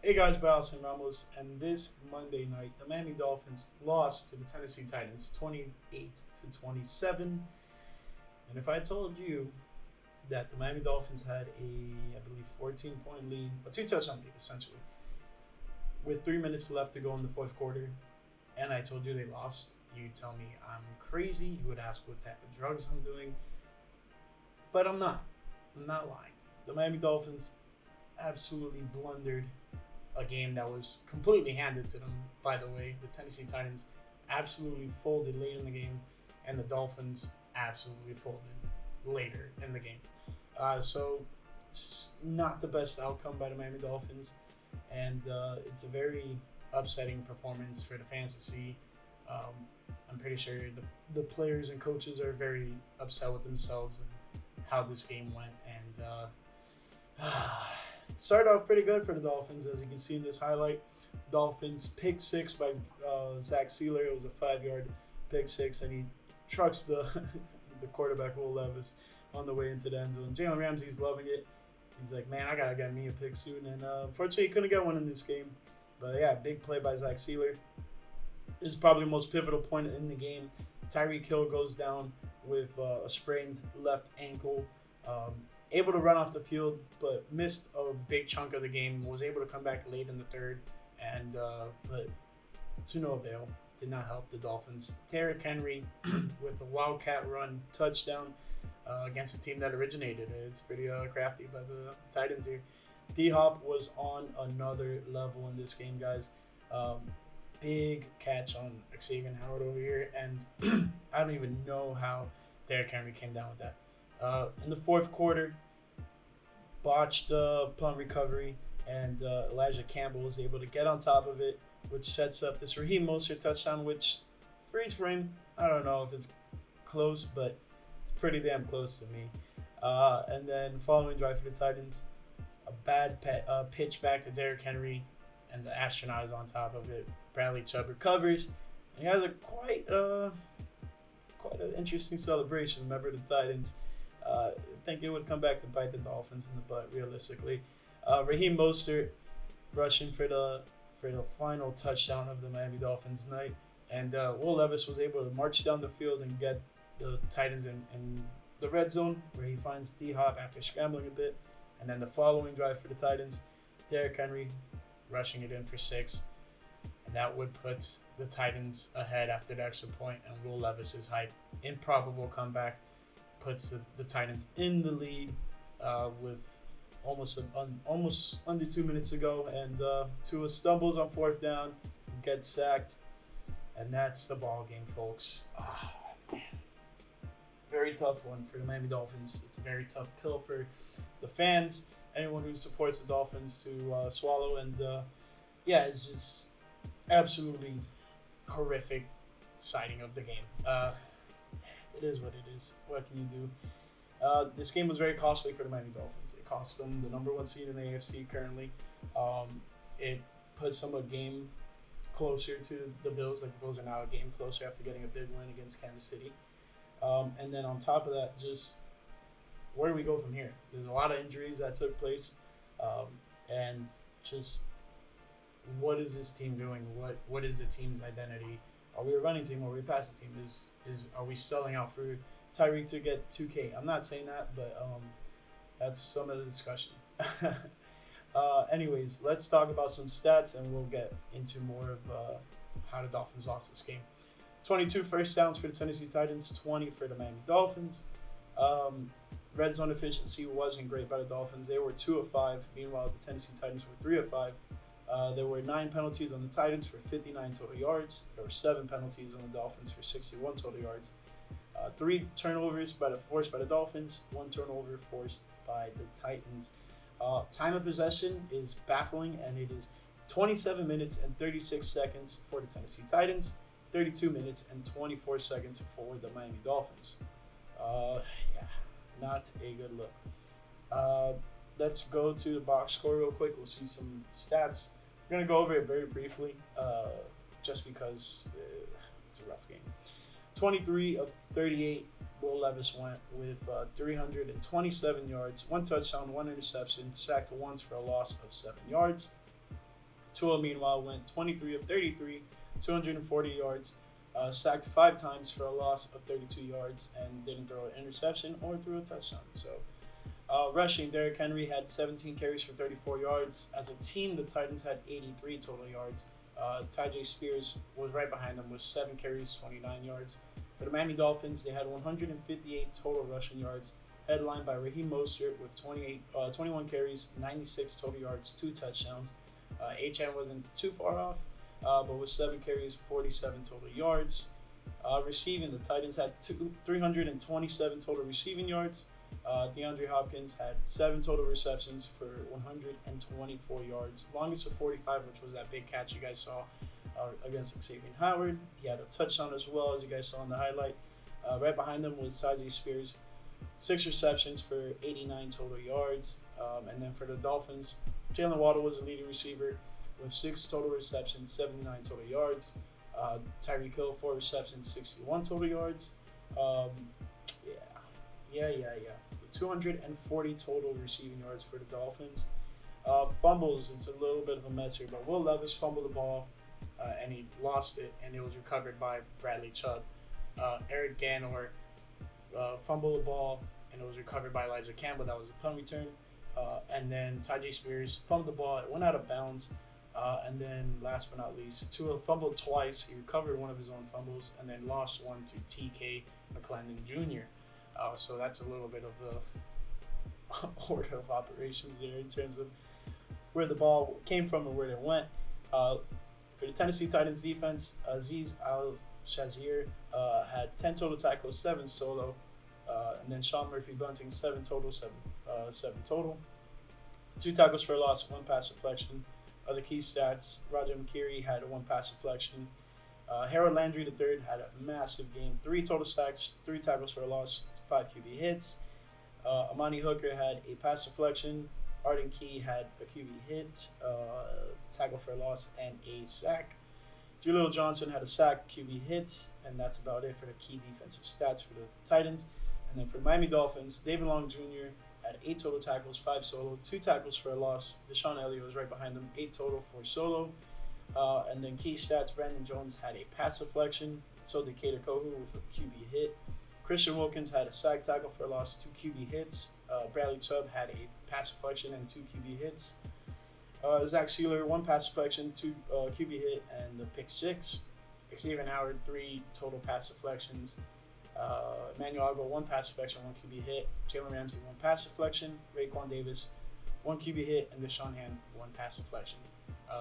Hey guys, Balas and Ramos, and this Monday night, the Miami Dolphins lost to the Tennessee Titans 28 to 27. And if I told you that the Miami Dolphins had I believe, 14-point lead, a two-touchdown lead essentially, with 3 minutes left to go in the fourth quarter, and I told you they lost, you'd tell me I'm crazy. You would ask what type of drugs I'm doing, but I'm not. I'm not lying. The Miami Dolphins absolutely blundered a game that was completely handed to them. By the way, the Tennessee Titans absolutely folded late in the game, and the Dolphins absolutely folded later in the game. So it's just not the best outcome by the Miami Dolphins, and it's a very upsetting performance for the fans to see. Um, I'm pretty sure the players and coaches are very upset with themselves and how this game went, and started off pretty good for the Dolphins, as you can see in this highlight. Dolphins pick six by Zach Sealer. It was a 5-yard pick six, and he trucks the the quarterback Will Levis on the way into the end zone. Jalen Ramsey's loving it. He's like, man, I gotta get me a pick soon, and unfortunately, he couldn't get one in this game. But yeah, big play by Zach Sealer. This is probably the most pivotal point in the game. Tyreek Hill goes down with a sprained left ankle. Able to run off the field, but missed a big chunk of the game. Was able to come back late in the third, and but to no avail. Did not help the Dolphins. Derrick Henry with a wildcat run touchdown against a team that originated it. It's pretty crafty by the Titans here. D-Hop was on another level in this game, guys. Big catch on Xavier Howard over here, and I don't even know how Derrick Henry came down with that. In the fourth quarter, botched punt recovery, and Elijah Campbell was able to get on top of it, which sets up this Raheem Mostert touchdown, which freeze frame, I don't know if it's close, but it's pretty damn close to me. And then following drive for the Titans, a bad pitch back to Derrick Henry, and the astronaut is on top of it. Bradley Chubb recovers, and he has a quite an interesting celebration. Remember the Titans. I think it would come back to bite the Dolphins in the butt, realistically. Raheem Mostert rushing for the final touchdown of the Miami Dolphins night, and Will Levis was able to march down the field and get the Titans in the red zone, where he finds D-Hop after scrambling a bit. And then the following drive for the Titans, Derrick Henry rushing it in for 6, and that would put the Titans ahead after the extra point, and Will Levis's improbable comeback puts the Titans in the lead with almost under 2 minutes to go, and Tua stumbles on fourth down, gets sacked, and that's the ball game, folks. Oh, man. Very tough one for the Miami Dolphins. It's a very tough pill for the fans, anyone who supports the Dolphins to swallow, and yeah, it's just absolutely horrific sighting of the game. It is what it is. What can you do? This game was very costly for the Miami Dolphins. It cost them the number 1 seed in the AFC currently. It puts them a game closer to the Bills. Like, the Bills are now a game closer after getting a big win against Kansas City. And then on top of that, just where do we go from here? There's a lot of injuries that took place. And just what is this team doing? What is the team's identity? Are we a running team? Are we a passing team? Are we selling out for Tyreek to get 2K? I'm not saying that, but that's some of the discussion. Anyways, let's talk about some stats, and we'll get into more of how the Dolphins lost this game. 22 first downs for the Tennessee Titans, 20 for the Miami Dolphins. Red zone efficiency wasn't great by the Dolphins. They were 2 of 5. Meanwhile, the Tennessee Titans were 3 of 5. There were 9 penalties on the Titans for 59 total yards. There were 7 penalties on the Dolphins for 61 total yards. 3 turnovers forced by the Dolphins, 1 turnover forced by the Titans. Time of possession is baffling, and it is 27 minutes and 36 seconds for the Tennessee Titans, 32 minutes and 24 seconds for the Miami Dolphins. Yeah, not a good look. Let's go to the box score real quick. We'll see some stats. We're going to go over it very briefly, just because it's a rough game. 23 of 38, Will Levis went with 327 yards, 1 touchdown, 1 interception, sacked once for a loss of 7 yards. Tua, meanwhile, went 23 of 33, 240 yards, sacked 5 times for a loss of 32 yards, and didn't throw an interception or threw a touchdown. So, rushing, Derrick Henry had 17 carries for 34 yards. As a team, the Titans had 83 total yards. Tajay Spears was right behind them with 7 carries, 29 yards. For the Miami Dolphins, they had 158 total rushing yards, headlined by Raheem Mostert with 21 carries, 96 total yards, 2 touchdowns. HN wasn't too far off, but with 7 carries, 47 total yards. Receiving, the Titans had 327 total receiving yards. DeAndre Hopkins had 7 total receptions for 124 yards, longest of 45, which was that big catch you guys saw against Xavier Howard. He had a touchdown as well, as you guys saw in the highlight. Right behind them was Tajay Spears, 6 receptions for 89 total yards. And then for the Dolphins, Jalen Waddle was the leading receiver with 6 total receptions, 79 total yards. Tyreek Hill, 4 receptions, 61 total yards. Yeah. 240 total receiving yards for the Dolphins. Fumbles, it's a little bit of a mess here, but Will Levis fumbled the ball, and he lost it, and it was recovered by Bradley Chubb. Eric Ganor fumbled the ball, and it was recovered by Elijah Campbell. That was a punt return. And then Tajay Spears fumbled the ball. It went out of bounds. And then last but not least, Tua fumbled twice. He recovered one of his own fumbles and then lost one to TK McClendon Jr. So that's a little bit of the order of operations there in terms of where the ball came from and where it went. For the Tennessee Titans defense, Azeez Al-Shazir had 10 total tackles, 7 solo. And then Sean Murphy-Bunting, 7 total. 2 tackles for a loss, 1 pass deflection. Other key stats, Roger McCreary had 1 pass deflection. Harold Landry III had a massive game, 3 total sacks, 3 tackles for a loss, 5 QB hits. Amani Hooker had a pass deflection. Arden Key had a QB hit, tackle for a loss, and a sack. Julio Johnson had a sack, QB hits, and that's about it for the key defensive stats for the Titans. And then for the Miami Dolphins, David Long Jr. had 8 total tackles, 5 solo, 2 tackles for a loss. Deshaun Elliott was right behind him, 8 total, 4 solo. And then key stats, Brandon Jones had a pass deflection, so did Kader Kohu with a QB hit. Christian Wilkins had a sack, tackle for a loss, 2 QB hits. Bradley Chubb had a pass deflection and 2 QB hits. Zach Sealer, 1 pass deflection, 2 QB hit, and the pick 6. Xavier Howard, 3 total pass deflections. Emmanuel Agbo, 1 pass deflection, 1 QB hit. Jalen Ramsey, 1 pass deflection. Raekwon Davis, 1 QB hit, and Deshaun Hand, 1 pass deflection.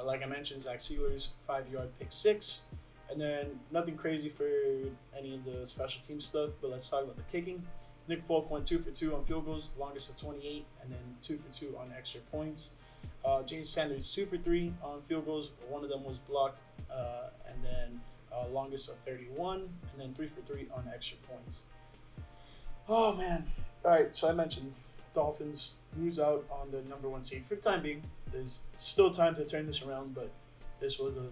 Like I mentioned, Zach Sealer's 5-yard pick 6. And then nothing crazy for any of the special team stuff, but let's talk about the kicking. Nick Folk went 2 for 2 on field goals, longest of 28, and then 2 for 2 on extra points. James Sanders, 2 for 3 on field goals. 1 of them was blocked, and then longest of 31, and then 3 for 3 on extra points. Oh, man. All right, so I mentioned Dolphins lose out on the number 1 seed. For the time being, there's still time to turn this around, but this was a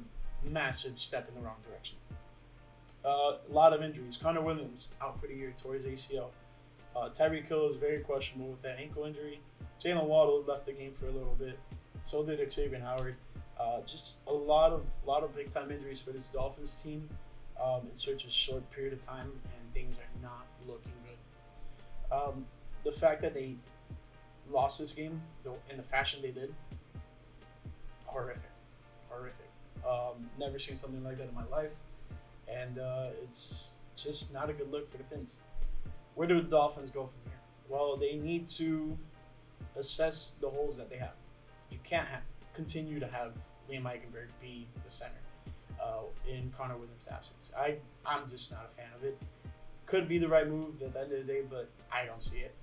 massive step in the wrong direction. A lot of injuries. Connor Williams out for the year, tore his ACL. Tyreek Hill is very questionable with that ankle injury. Jalen Waddle left the game for a little bit. So did Xavier Howard. Just a lot of big time injuries for this Dolphins team in such a short period of time, and things are not looking good. The fact that they lost this game in the fashion they did, horrific. Never seen something like that in my life, and it's just not a good look for the Finns. Where do the Dolphins go from here? Well, they need to assess the holes that they have. You can't continue to have Liam Eichenberg be the center in Connor Williams' absence. I'm just not a fan of it. Could be the right move at the end of the day, but I don't see it.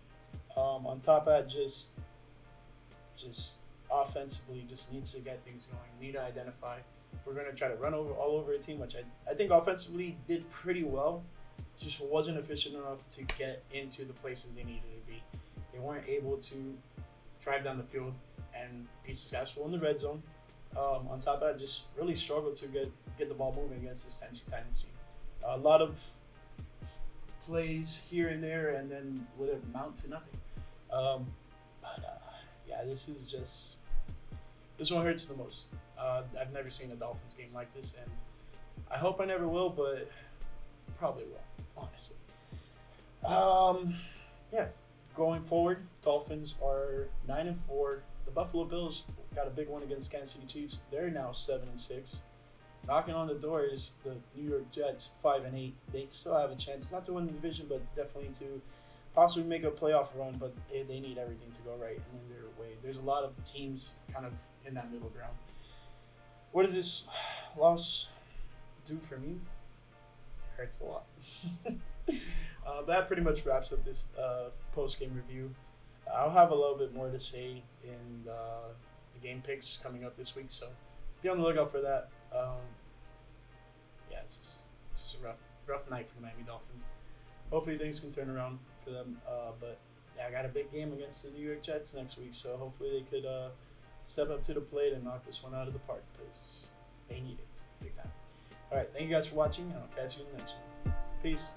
On top of that, just offensively, just needs to get things going. Need to identify if we're going to try to run all over a team, which I think offensively did pretty well, just wasn't efficient enough to get into the places they needed to be. They weren't able to drive down the field and be successful in the red zone. On top of that, just really struggled to get the ball moving against this Tennessee Titans team. A lot of plays here and there, and then would amount to nothing. Yeah, this one hurts the most. I've never seen a Dolphins game like this, and I hope I never will, but probably will, honestly. Yeah, going forward, Dolphins are 9-4. The Buffalo Bills got a big one against Kansas City Chiefs. They're now 7-6. Knocking on the door is the New York Jets, 5-8. They still have a chance, not to win the division, but definitely to possibly make a playoff run. But they need everything to go right, and in their way, there's a lot of teams kind of in that middle ground. What does this loss do for me? It hurts a lot. That pretty much wraps up this post-game review. I'll have a little bit more to say in the game picks coming up this week, so be on the lookout for that. Yeah, it's just a rough night for the Miami Dolphins. Hopefully things can turn around for them, but yeah, I got a big game against the New York Jets next week, so hopefully they could step up to the plate and knock this one out of the park, because they need it big time. All right, thank you guys for watching, and I'll catch you in the next one. Peace.